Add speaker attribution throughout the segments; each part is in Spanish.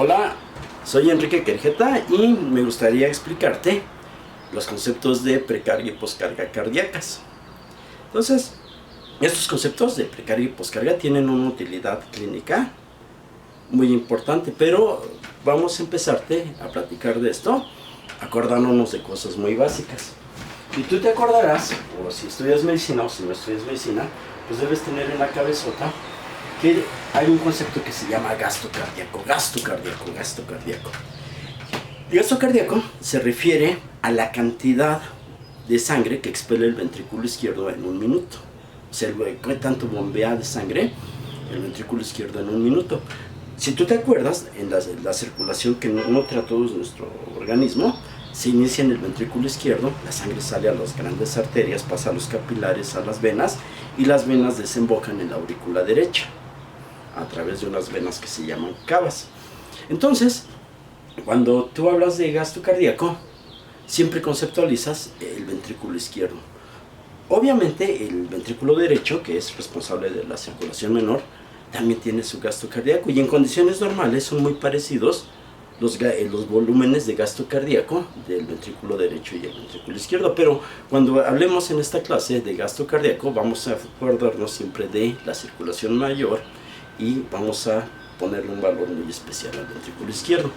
Speaker 1: Hola, soy Enrique Querjeta y me gustaría explicarte los conceptos de precarga y poscarga cardíacas. Entonces, estos conceptos de precarga y poscarga tienen una utilidad clínica muy importante, pero vamos a empezarte a platicar de esto acordándonos de cosas muy básicas. Y tú te acordarás, o si estudias medicina o si no estudias medicina, pues debes tener en la cabezota que hay un concepto que se llama gasto cardíaco. El gasto cardíaco se refiere a la cantidad de sangre que expele el ventrículo izquierdo en un minuto. O sea, ¿qué tanto bombea de sangre el ventrículo izquierdo en un minuto? Si tú te acuerdas, en la circulación que nutre a todo nuestro organismo, se inicia en el ventrículo izquierdo, la sangre sale a las grandes arterias, pasa a los capilares, a las venas, y las venas desembocan en la aurícula derecha, a través de unas venas que se llaman cavas. Entonces, cuando tú hablas de gasto cardíaco, siempre conceptualizas el ventrículo izquierdo. Obviamente, el ventrículo derecho, que es responsable de la circulación menor, también tiene su gasto cardíaco, y en condiciones normales son muy parecidos los volúmenes de gasto cardíaco del ventrículo derecho y el ventrículo izquierdo. Pero cuando hablemos en esta clase de gasto cardíaco, vamos a acordarnos siempre de la circulación mayor y vamos a ponerle un valor muy especial al ventrículo izquierdo.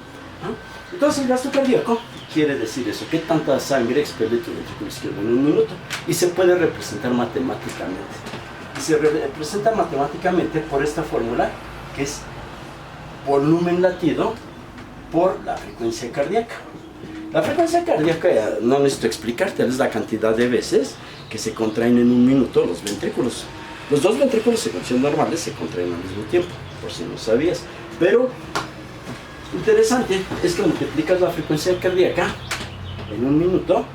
Speaker 1: Entonces, el gasto cardíaco quiere decir eso, qué tanta sangre expele tu ventrículo izquierdo en un minuto, y se puede representar matemáticamente. Y se representa matemáticamente por esta fórmula, que es volumen latido por la frecuencia cardíaca. La frecuencia cardíaca, no necesito explicarte, es la cantidad de veces que se contraen en un minuto los ventrículos. Los dos ventrículos en condiciones normales se contraen al mismo tiempo, por si no sabías. Pero interesante es que multiplicas la frecuencia cardíaca en un minuto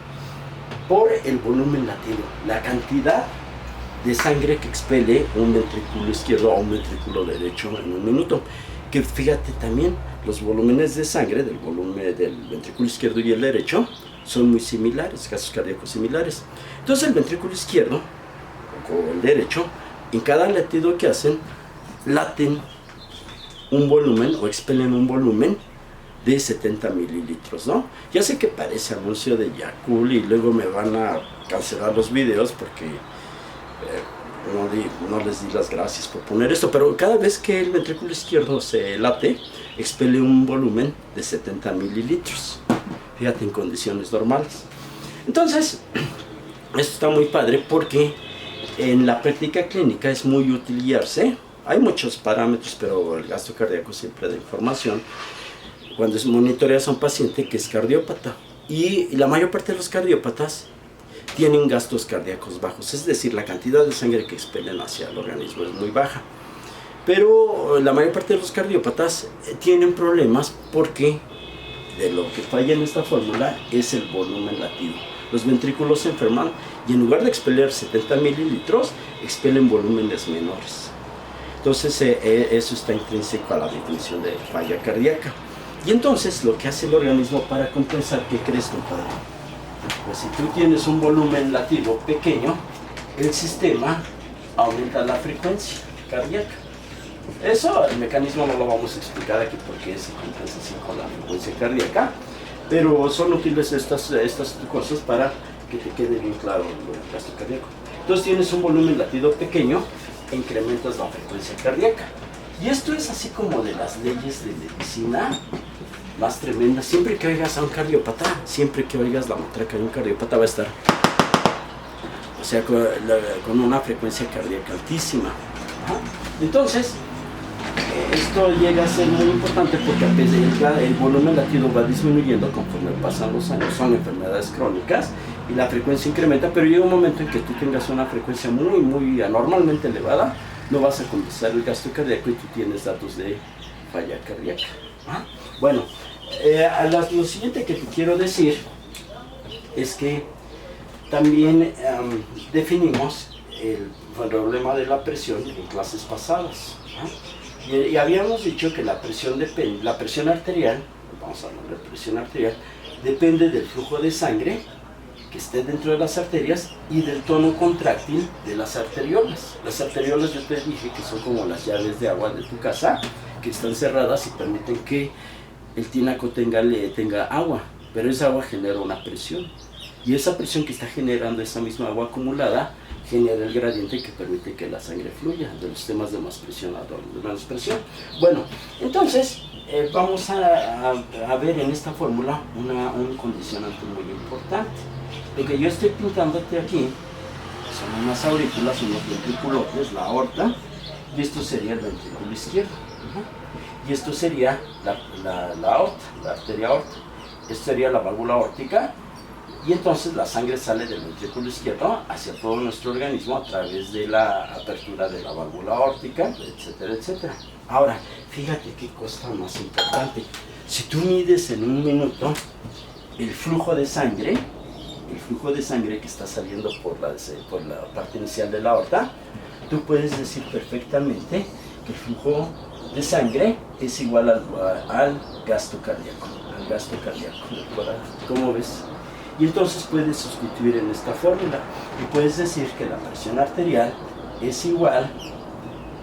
Speaker 1: por el volumen latido, la cantidad de sangre que expele un ventrículo izquierdo o un ventrículo derecho en un minuto. Que fíjate también, los volúmenes de sangre del volumen del ventrículo izquierdo y el derecho son muy similares, gastos cardíacos similares. Entonces, el ventrículo izquierdo o el derecho, en cada latido que hacen, laten un volumen o expelen un volumen de 70 mililitros, ¿no? Ya sé que parece anuncio de Yakult y luego me van a cancelar los videos porque no les di las gracias por poner esto, pero cada vez que el ventrículo izquierdo se late, expele un volumen de 70 mililitros. Fíjate, en condiciones normales. Entonces, esto está muy padre porque en la práctica clínica es muy útil guiarse. Hay muchos parámetros, pero el gasto cardíaco siempre da información cuando monitoreas a un paciente que es cardiópata. Y la mayor parte de los cardiópatas tienen gastos cardíacos bajos, es decir, la cantidad de sangre que expelen hacia el organismo es muy baja. Pero la mayor parte de los cardiópatas tienen problemas porque de lo que falla en esta fórmula es el volumen latido. Los ventrículos se enferman y en lugar de expeler 70 mililitros, expelen volúmenes menores. Entonces eso está intrínseco a la definición de falla cardíaca. Y entonces lo que hace el organismo para compensar, ¿qué crees, compadre? Pues si tú tienes un volumen latido pequeño, el sistema aumenta la frecuencia cardíaca. Eso, el mecanismo no lo vamos a explicar aquí porque es compensación con la frecuencia cardíaca, pero son útiles estas cosas para que te quede bien claro el gasto cardíaco. Entonces tienes un volumen latido pequeño e incrementas la frecuencia cardíaca. Y esto es así como de las leyes de medicina más tremendas. Siempre que oigas a un cardiópata, siempre que oigas la matraca de un cardiópata va a estar, o sea, con una frecuencia cardíaca altísima. Entonces, esto llega a ser muy importante porque a veces el volumen latido va disminuyendo conforme pasan los años. Son enfermedades crónicas y la frecuencia incrementa, pero llega un momento en que tú tengas una frecuencia muy anormalmente elevada, no vas a compensar el gasto cardíaco y tú tienes datos de falla cardíaca. Bueno, lo siguiente que te quiero decir es que también definimos el problema de la presión en clases pasadas. Y habíamos dicho que la presión arterial, vamos a hablar de presión arterial, depende del flujo de sangre que esté dentro de las arterias y del tono contráctil de las arteriolas. Las arteriolas, yo te dije que son como las llaves de agua de tu casa, que están cerradas y permiten que el tinaco tenga agua, pero esa agua genera una presión. Y esa presión que está generando esa misma agua acumulada genera el gradiente que permite que la sangre fluya de los sistemas de más presión a los de menos presión. Bueno, entonces vamos a ver en esta fórmula un condicionante muy importante. Lo que yo estoy pintándote aquí son unas aurículas, unos ventriculotes, la aorta, y esto sería el ventrículo izquierdo. Y esto sería la aorta, la arteria aorta. Esto sería la válvula aórtica. Y entonces la sangre sale del ventrículo izquierdo hacia todo nuestro organismo a través de la apertura de la válvula aórtica, etcétera, etcétera. Ahora, fíjate qué cosa más importante. Si tú mides en un minuto el flujo de sangre que está saliendo por la parte inicial de la aorta, tú puedes decir perfectamente que el flujo de sangre es igual al gasto cardíaco. ¿Cómo ves? Y entonces puedes sustituir en esta fórmula y puedes decir que la presión arterial es igual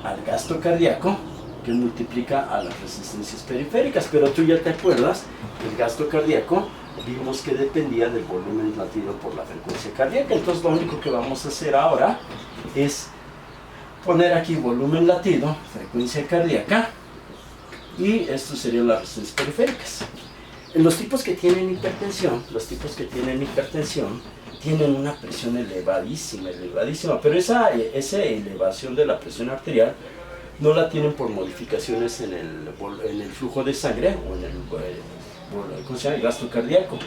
Speaker 1: al gasto cardíaco que multiplica a las resistencias periféricas. Pero tú ya te acuerdas que el gasto cardíaco vimos que dependía del volumen latido por la frecuencia cardíaca. Entonces lo único que vamos a hacer ahora es poner aquí volumen latido, frecuencia cardíaca, y esto serían las resistencias periféricas. Los tipos que tienen hipertensión, tienen una presión elevadísima, pero esa elevación de la presión arterial no la tienen por modificaciones en el flujo de sangre o en el gasto cardíaco.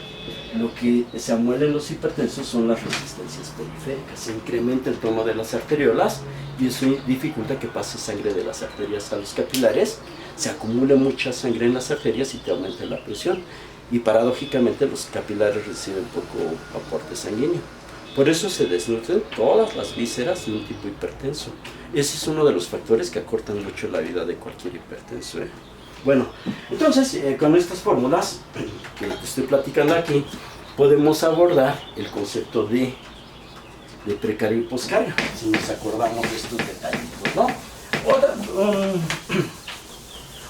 Speaker 1: Lo que se amuela en los hipertensos son las resistencias periféricas. Se incrementa el tono de las arteriolas y eso dificulta que pase sangre de las arterias a los capilares, se acumula mucha sangre en las arterias y te aumenta la presión. Y paradójicamente los capilares reciben poco aporte sanguíneo. Por eso se desnutren todas las vísceras de un tipo hipertenso. Ese es uno de los factores que acortan mucho la vida de cualquier hipertenso. Bueno, entonces con estas fórmulas que te estoy platicando aquí, podemos abordar el concepto de precarga y poscarga, si nos acordamos de estos detallitos, ¿no?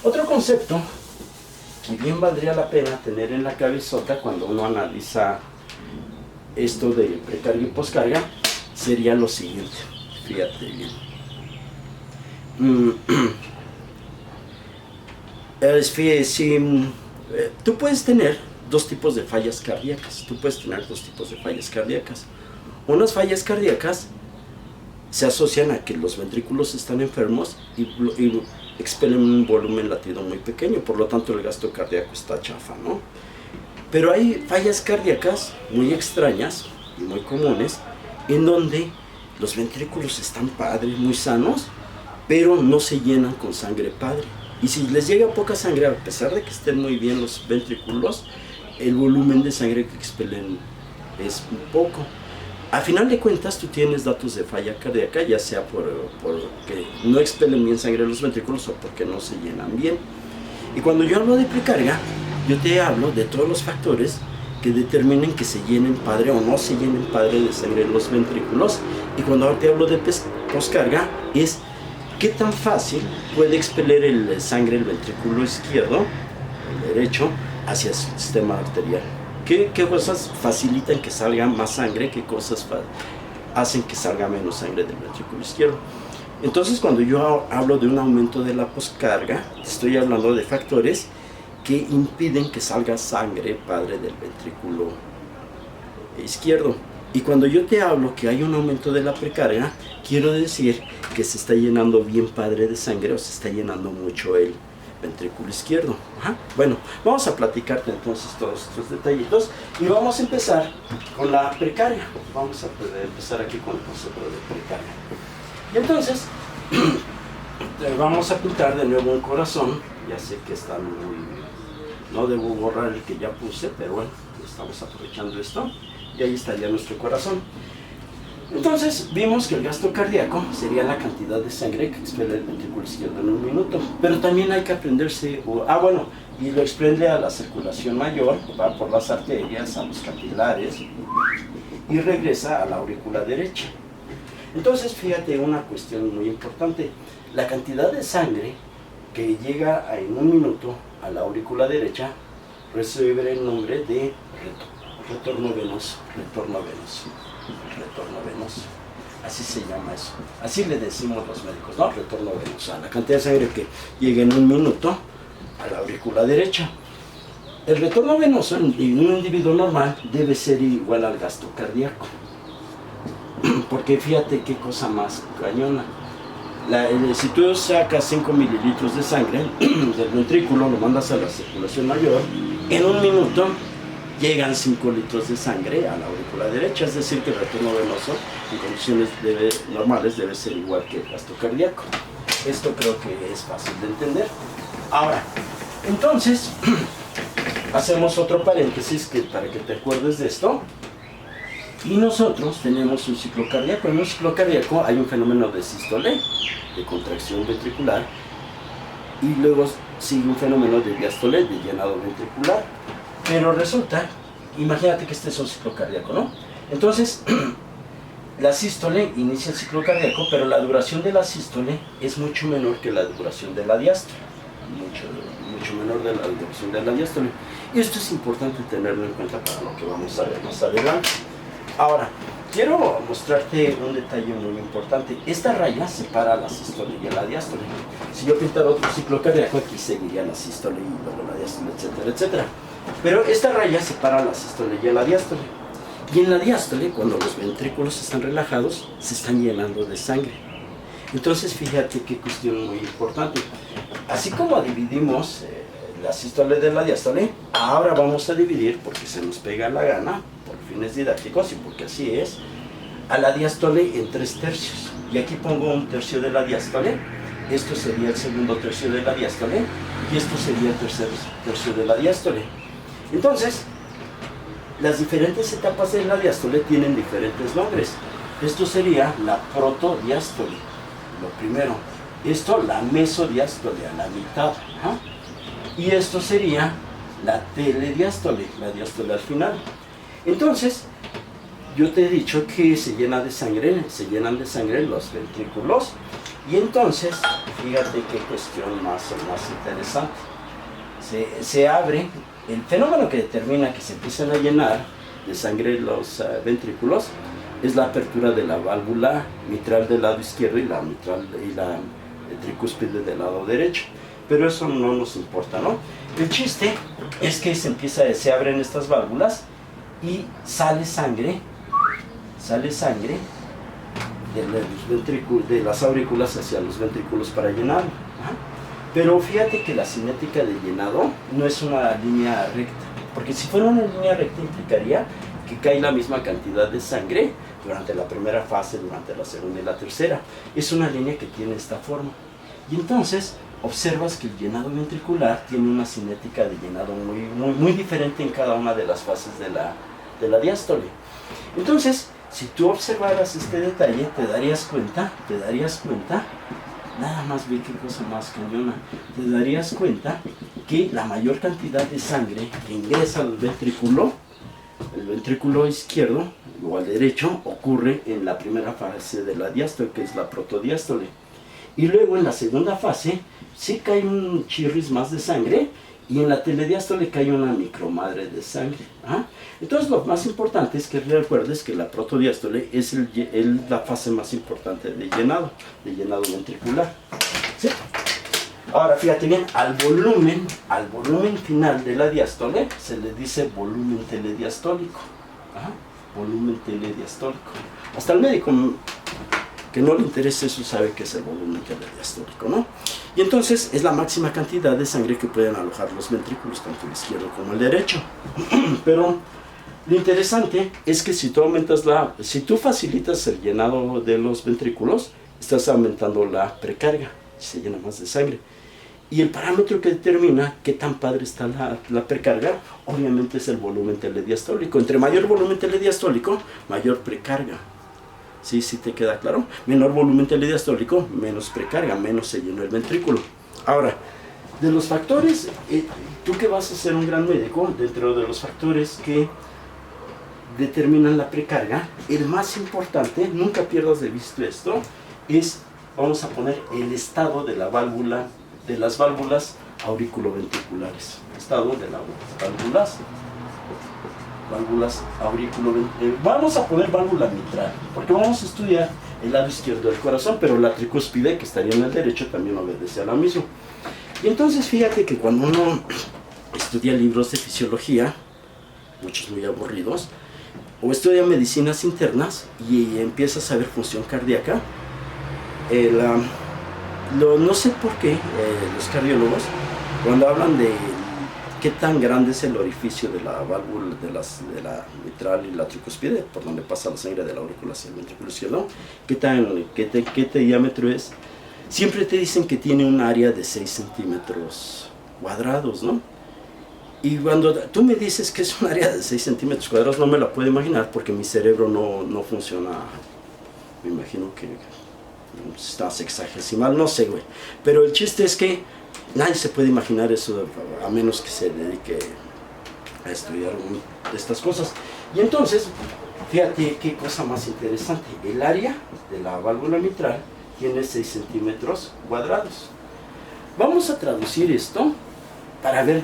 Speaker 1: Otro concepto que bien valdría la pena tener en la cabezota cuando uno analiza esto de precarga y poscarga sería lo siguiente. Fíjate bien. Tú puedes tener dos tipos de fallas cardíacas. Unas fallas cardíacas se asocian a que los ventrículos están enfermos y expelen un volumen latido muy pequeño, por lo tanto el gasto cardíaco está chafa, ¿no? Pero hay fallas cardíacas muy extrañas y muy comunes en donde los ventrículos están padres, muy sanos, pero no se llenan con sangre padre. Y si les llega poca sangre, a pesar de que estén muy bien los ventrículos, el volumen de sangre que expelen es un poco. A final de cuentas, tú tienes datos de falla cardíaca, ya sea porque no expelen bien sangre los ventrículos o porque no se llenan bien. Y cuando yo hablo de precarga, yo te hablo de todos los factores que determinen que se llenen padre o no se llenen padre de sangre los ventrículos. Y cuando ahora te hablo de poscarga, es qué tan fácil puede expeler sangre el ventrículo izquierdo, el derecho, hacia su sistema arterial. ¿Qué cosas facilitan que salga más sangre? ¿Qué cosas hacen que salga menos sangre del ventrículo izquierdo? Entonces, cuando yo hablo de un aumento de la poscarga, estoy hablando de factores que impiden que salga sangre padre del ventrículo izquierdo. Y cuando yo te hablo que hay un aumento de la precarga, quiero decir que se está llenando bien padre de sangre o se está llenando mucho el ventrículo izquierdo. Bueno, vamos a platicarte entonces todos estos detallitos y vamos a empezar con la precarga. Vamos a empezar aquí con el concepto de precarga. Y entonces, vamos a pintar de nuevo un corazón. Ya sé que está muy... No debo borrar el que ya puse, pero bueno, estamos aprovechando esto. Y ahí estaría nuestro corazón. Entonces vimos que el gasto cardíaco sería la cantidad de sangre que expele el ventrículo izquierdo en un minuto. Pero también hay que aprenderse, y lo expende a la circulación mayor, va por las arterias, a los capilares y regresa a la aurícula derecha. Entonces fíjate una cuestión muy importante, la cantidad de sangre que llega en un minuto a la aurícula derecha, recibe el nombre de retorno venoso, retorno venoso, retorno venoso. Así se llama eso. Así le decimos los médicos, ¿no? Retorno venoso. A la cantidad de sangre que llega en un minuto a la aurícula derecha. El retorno venoso en un individuo normal debe ser igual al gasto cardíaco. Porque fíjate qué cosa más cañona. Si tú sacas 5 mililitros de sangre del ventrículo, lo mandas a la circulación mayor, en un minuto llegan 5 litros de sangre a la aurícula derecha. Es decir, que el retorno venoso en condiciones normales debe ser igual que el gasto cardíaco. Esto creo que es fácil de entender. Ahora, entonces, hacemos otro paréntesis para que te acuerdes de esto. Y nosotros tenemos un ciclo cardíaco. En un ciclo cardíaco hay un fenómeno de sístole, de contracción ventricular, y luego sigue un fenómeno de diástole, de llenado ventricular. Pero resulta, imagínate que este es un ciclo cardíaco, ¿no? Entonces, la sístole inicia el ciclo cardíaco, pero la duración de la sístole es mucho menor que la duración de la diástole. Mucho menor de la duración de la diástole. Y esto es importante tenerlo en cuenta para lo que vamos a ver más adelante. Ahora, quiero mostrarte un detalle muy importante. Esta raya separa la sístole y la diástole. Si yo pintara otro ciclo cardíaco, aquí seguiría la sístole y luego la diástole, etcétera, etcétera. Pero esta raya separa la sístole y la diástole. Y en la diástole, cuando los ventrículos están relajados, se están llenando de sangre. Entonces, fíjate qué cuestión muy importante. Así como dividimos la sístole de la diástole, ahora vamos a dividir, porque se nos pega la gana, por fines didácticos y porque así es, a la diástole en 3 tercios. Y aquí pongo un tercio de la diástole, esto sería el segundo tercio de la diástole, y esto sería el tercer tercio de la diástole. Entonces, las diferentes etapas de la diástole tienen diferentes nombres. Esto sería la protodiástole, lo primero. Esto la mesodiástole, a la mitad. Y esto sería la telediástole, la diástole al final. Entonces, yo te he dicho que se llenan de sangre los ventrículos. Y entonces, fíjate qué cuestión más interesante. Se abre, el fenómeno que determina que se empiezan a llenar de sangre los ventrículos es la apertura de la válvula mitral del lado izquierdo y la tricúspide del lado derecho. Pero eso no nos importa, ¿no? El chiste es que se abren estas válvulas y sale sangre de las aurículas hacia los ventrículos para llenar. Pero fíjate que la cinética de llenado no es una línea recta, porque si fuera una línea recta implicaría que cae la misma cantidad de sangre durante la primera fase, durante la segunda y la tercera. Es una línea que tiene esta forma. Y entonces observas que el llenado ventricular tiene una cinética de llenado muy diferente en cada una de las fases de la diástole. Entonces, si tú observaras este detalle, te darías cuenta, nada más ve qué cosa más cañona, te darías cuenta que la mayor cantidad de sangre que ingresa al ventrículo, el ventrículo izquierdo o al derecho, ocurre en la primera fase de la diástole, que es la protodiástole. Y luego en la segunda fase sí cae un chirris más de sangre, y en la telediástole cae una micromadre de sangre. Entonces lo más importante es que recuerdes que la protodiástole es la fase más importante de llenado ventricular. ¿Sí? Ahora fíjate bien, al volumen final de la diástole se le dice volumen telediastólico. Volumen telediastólico. Hasta el médico que no le interese eso sabe que es el volumen telediastólico, ¿no? Y entonces es la máxima cantidad de sangre que pueden alojar los ventrículos, tanto el izquierdo como el derecho. Pero lo interesante es que si tú facilitas el llenado de los ventrículos, estás aumentando la precarga, se llena más de sangre. Y el parámetro que determina qué tan padre está la precarga, obviamente es el volumen telediastólico. Entre mayor volumen telediastólico, mayor precarga. ¿Sí te queda claro? Menor volumen telediastólico, menos precarga, menos se llenó el ventrículo. Ahora, de los factores, tú que vas a ser un gran médico, dentro de los factores que determinan la precarga, el más importante, nunca pierdas de vista esto, es, vamos a poner el estado de la válvula, de las válvulas auriculoventriculares. Estado de las válvulas auriculoventriculares. Vamos a poner válvula mitral, porque vamos a estudiar el lado izquierdo del corazón, pero la tricúspide, que estaría en el derecho, también obedece a la misma. Y entonces fíjate que cuando uno estudia libros de fisiología, muchos muy aburridos, o estudia medicinas internas y empiezas a ver función cardíaca, no sé por qué los cardiólogos, cuando hablan de qué tan grande es el orificio de la válvula de la mitral y la tricúspide, por donde pasa la sangre de la aurícula hacia el ventrículo izquierdo, qué diámetro es, siempre te dicen que tiene un área de 6 centímetros cuadrados, ¿no? Y cuando tú me dices que es un área de 6 centímetros cuadrados, no me la puedo imaginar porque mi cerebro no funciona. Me imagino que está sexagesimal, no sé, güey. Pero el chiste es que nadie se puede imaginar eso a menos que se dedique a estudiar estas cosas. Y entonces, fíjate qué cosa más interesante. El área de la válvula mitral tiene 6 centímetros cuadrados. Vamos a traducir esto para ver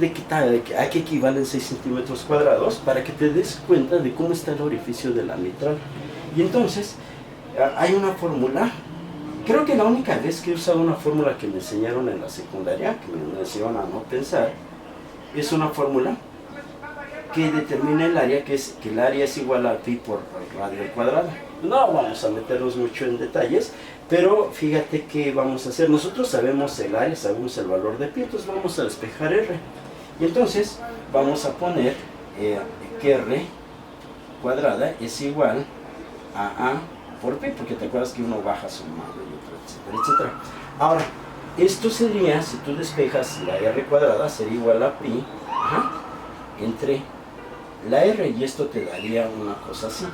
Speaker 1: a qué equivalen 6 centímetros cuadrados, para que te des cuenta de cómo está el orificio de la mitral. Y entonces, hay una fórmula. Creo que la única vez que he usado una fórmula que me enseñaron en la secundaria, que me enseñaron a no pensar, es una fórmula que determina el área, que el área es igual a pi por radio al cuadrado. No vamos a meternos mucho en detalles, pero fíjate qué vamos a hacer. Nosotros sabemos el área, sabemos el valor de pi, entonces vamos a despejar r. Y entonces vamos a poner que r cuadrada es igual a por pi, porque te acuerdas que uno baja sumando y otro, etcétera, etcétera. Ahora, esto sería, si tú despejas la r cuadrada, sería igual a pi entre la r, y esto te daría una cosa así,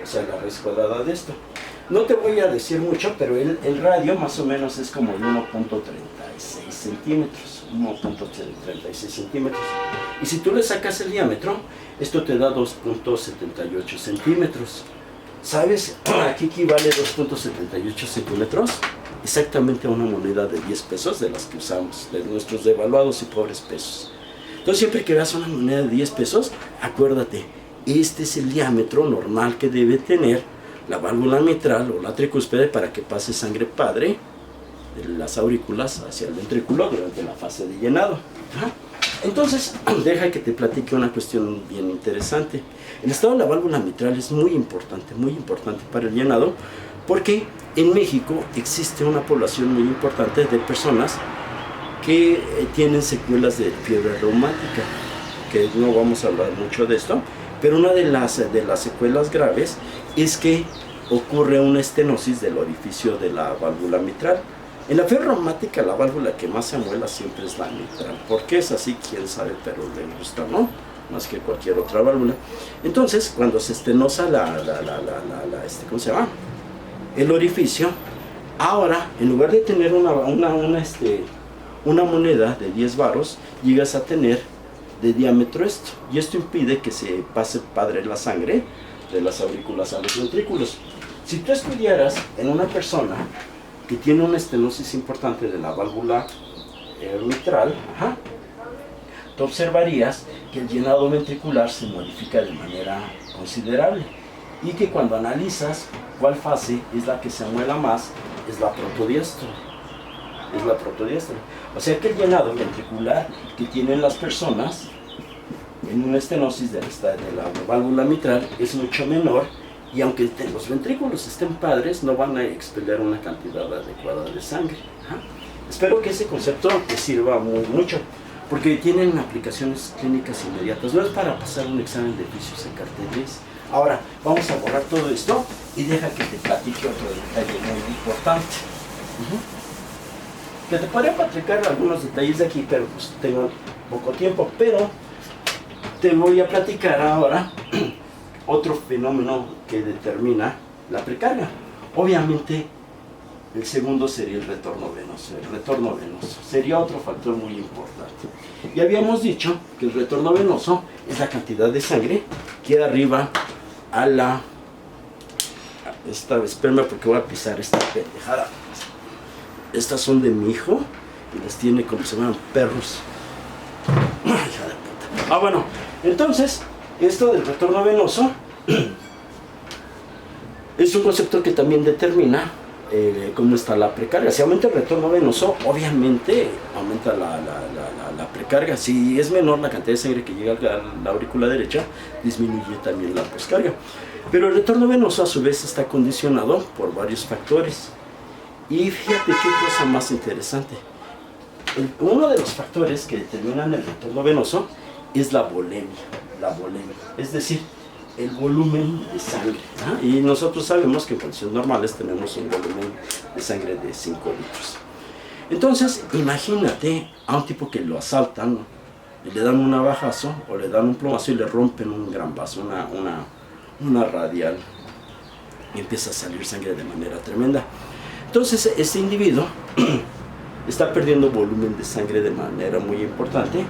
Speaker 1: o sea, la raíz cuadrada de esto. No te voy a decir mucho, pero el radio más o menos es como de 1.36 centímetros. 1.36 centímetros. Y si tú le sacas el diámetro, esto te da 2.78 centímetros. ¿Sabes a qué equivale 2.78 centímetros? Exactamente a una moneda de 10 pesos de las que usamos, de nuestros devaluados y pobres pesos. Entonces, siempre que veas una moneda de 10 pesos, acuérdate, este es el diámetro normal que debe tener la válvula mitral o la tricúspide para que pase sangre padre de las aurículas hacia el ventrículo durante la fase de llenado. Entonces, deja que te platique una cuestión bien interesante. El estado de la válvula mitral es muy importante para el llenado, porque en México existe una población muy importante de personas que tienen secuelas de fiebre reumática, que no vamos a hablar mucho de esto, pero una de las secuelas graves es que ocurre una estenosis del orificio de la válvula mitral. En la fiebre reumática, la válvula que más se amuela siempre es la mitral. ¿Por qué es así? Quién sabe, pero le gusta, ¿no? Más que cualquier otra válvula. Entonces, cuando se estenosa ¿cómo se llama? El orificio, ahora, en lugar de tener una moneda de 10 varos, llegas a tener de diámetro esto. Y esto impide que se pase padre la sangre de las aurículas a los ventrículos. Si tú estudiaras en una persona que tiene una estenosis importante de la válvula mitral, tú observarías que el llenado ventricular se modifica de manera considerable, y que cuando analizas cuál fase es la que se amuela más, es la protodiástole. O sea que el llenado ventricular que tienen las personas en una estenosis de la válvula mitral es mucho menor, y aunque los ventrículos estén padres, no van a expeler una cantidad adecuada de sangre. Espero que ese concepto te sirva mucho, porque tienen aplicaciones clínicas inmediatas. No es para pasar un examen de vicios en carteles. Ahora, vamos a borrar todo esto y deja que te platique otro detalle muy importante. Que te podría platicar algunos detalles de aquí, pero pues tengo poco tiempo. Pero te voy a platicar ahora otro fenómeno que determina la precarga. Obviamente, el segundo sería el retorno venoso. El retorno venoso sería otro factor muy importante. Y habíamos dicho que el retorno venoso es la cantidad de sangre que arriba a la... Espérame porque voy a pisar esta pendejada. Estas son de mi hijo y les tiene como si fueran perros. Hija de puta. Bueno, entonces, esto del retorno venoso es un concepto que también determina cómo está la precarga. Si aumenta el retorno venoso, obviamente aumenta la precarga. Si es menor la cantidad de sangre que llega a la aurícula derecha, disminuye también la poscarga. Pero el retorno venoso a su vez está condicionado por varios factores. Y fíjate qué cosa más interesante. Uno de los factores que determinan el retorno venoso es la volemia. Es decir, el volumen de sangre, ¿no? Y nosotros sabemos que en condiciones normales tenemos un volumen de sangre de 5 litros. Entonces, imagínate a un tipo que lo asaltan, ¿no? Y le dan un navajazo o le dan un plomazo y le rompen un gran vaso, una radial, y empieza a salir sangre de manera tremenda. Entonces, este individuo está perdiendo volumen de sangre de manera muy importante.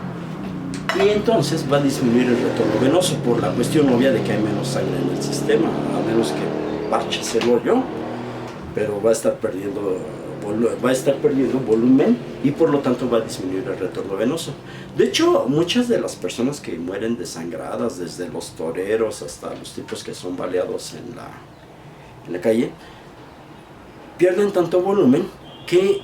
Speaker 1: Y entonces va a disminuir el retorno venoso por la cuestión obvia de que hay menos sangre en el sistema, a menos que parches el hoyo, pero va a estar perdiendo volumen y por lo tanto va a disminuir el retorno venoso. De hecho, muchas de las personas que mueren desangradas, desde los toreros hasta los tipos que son baleados en la calle, pierden tanto volumen que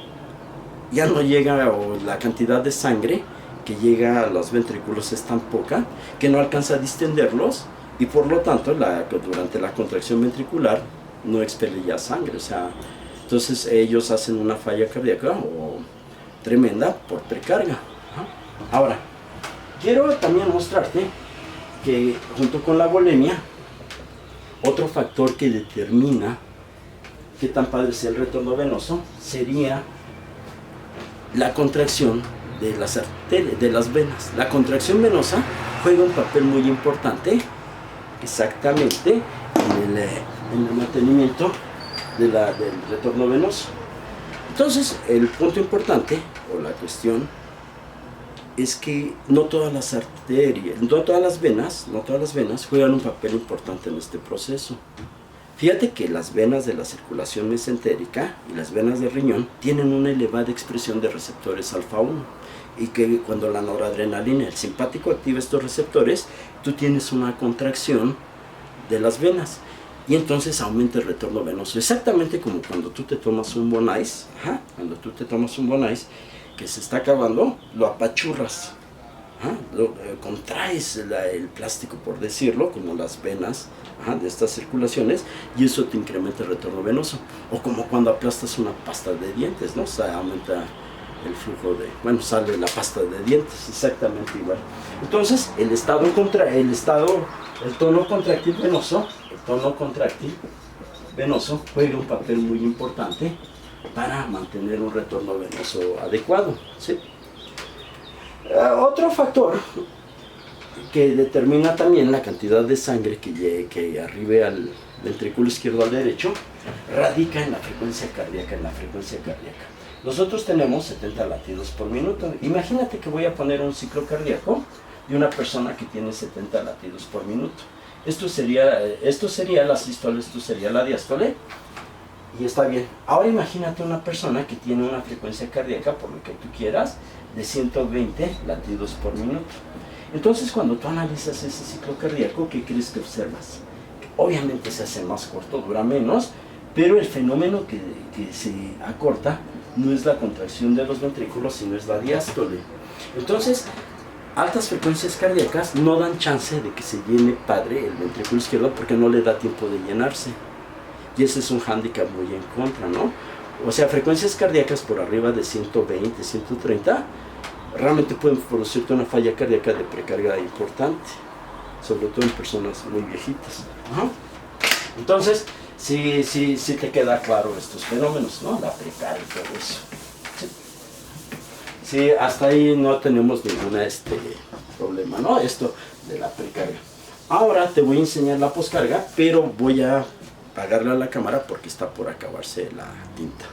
Speaker 1: ya no llega, o la cantidad de sangre que llega a los ventrículos es tan poca que no alcanza a distenderlos y por lo tanto durante la contracción ventricular no expele ya sangre. O sea, entonces ellos hacen una falla cardíaca tremenda por precarga. Ahora, quiero también mostrarte que junto con la volemia, otro factor que determina qué tan padre sea el retorno venoso sería la contracción de las arterias, de las venas. La contracción venosa juega un papel muy importante exactamente en el mantenimiento del retorno venoso. Entonces, el punto importante, o la cuestión, es que no todas las arterias, no todas las venas juegan un papel importante en este proceso. Fíjate que las venas de la circulación mesentérica y las venas del riñón tienen una elevada expresión de receptores alfa-1 y que cuando la noradrenalina, el simpático, activa estos receptores, tú tienes una contracción de las venas y entonces aumenta el retorno venoso. Exactamente como cuando tú te tomas un Bonais, que se está acabando, lo apachurras, contraes el plástico, por decirlo, como las venas de estas circulaciones, y eso te incrementa el retorno venoso. O como cuando aplastas una pasta de dientes, ¿no? O sea, aumenta el flujo sale la pasta de dientes, exactamente igual. Entonces, el tono contractil venoso juega un papel muy importante para mantener un retorno venoso adecuado, ¿sí? Otro factor que determina también la cantidad de sangre que arribe al ventrículo izquierdo al derecho radica en la frecuencia cardíaca. Nosotros tenemos 70 latidos por minuto. Imagínate que voy a poner un ciclo cardíaco de una persona que tiene 70 latidos por minuto. Esto sería la sístole, esto sería la diástole, y está bien. Ahora imagínate una persona que tiene una frecuencia cardíaca, por lo que tú quieras, de 120 latidos por minuto. Entonces, cuando tú analizas ese ciclo cardíaco, ¿qué crees que observas? Obviamente se hace más corto, dura menos, pero el fenómeno que se acorta no es la contracción de los ventrículos, sino es la diástole. Entonces, altas frecuencias cardíacas no dan chance de que se llene padre el ventrículo izquierdo porque no le da tiempo de llenarse. Y ese es un hándicap muy en contra, ¿no? O sea, frecuencias cardíacas por arriba de 120, 130, realmente pueden producirte una falla cardíaca de precarga importante, sobre todo en personas muy viejitas. Entonces, sí te queda claro estos fenómenos, ¿no? La precarga y todo eso. Sí, hasta ahí no tenemos ningún problema, ¿no? Esto de la precarga. Ahora te voy a enseñar la poscarga, pero voy a apagarle a la cámara porque está por acabarse la tinta.